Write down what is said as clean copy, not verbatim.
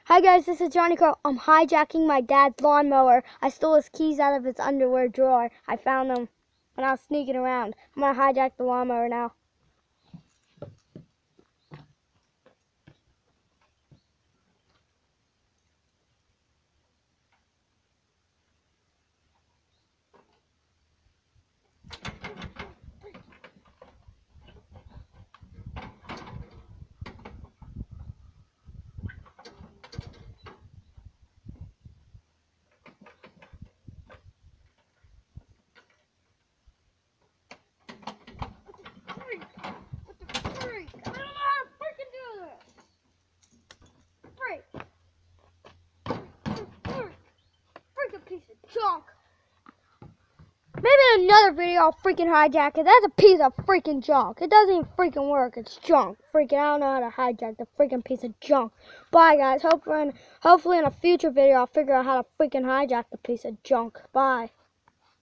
Hi guys, this is Johnny Crow. I'm hijacking my dad's lawnmower. I stole his keys out of his underwear drawer. I found them when I was sneaking around. I'm gonna hijack the lawnmower now. Piece of junk. Maybe in another video I'll freaking hijack it. That's a piece of freaking junk. It doesn't even freaking work. It's junk. Freaking, I don't know how to hijack the freaking piece of junk. Bye guys. Hopefully in a future video I'll figure out how to freaking hijack the piece of junk. Bye.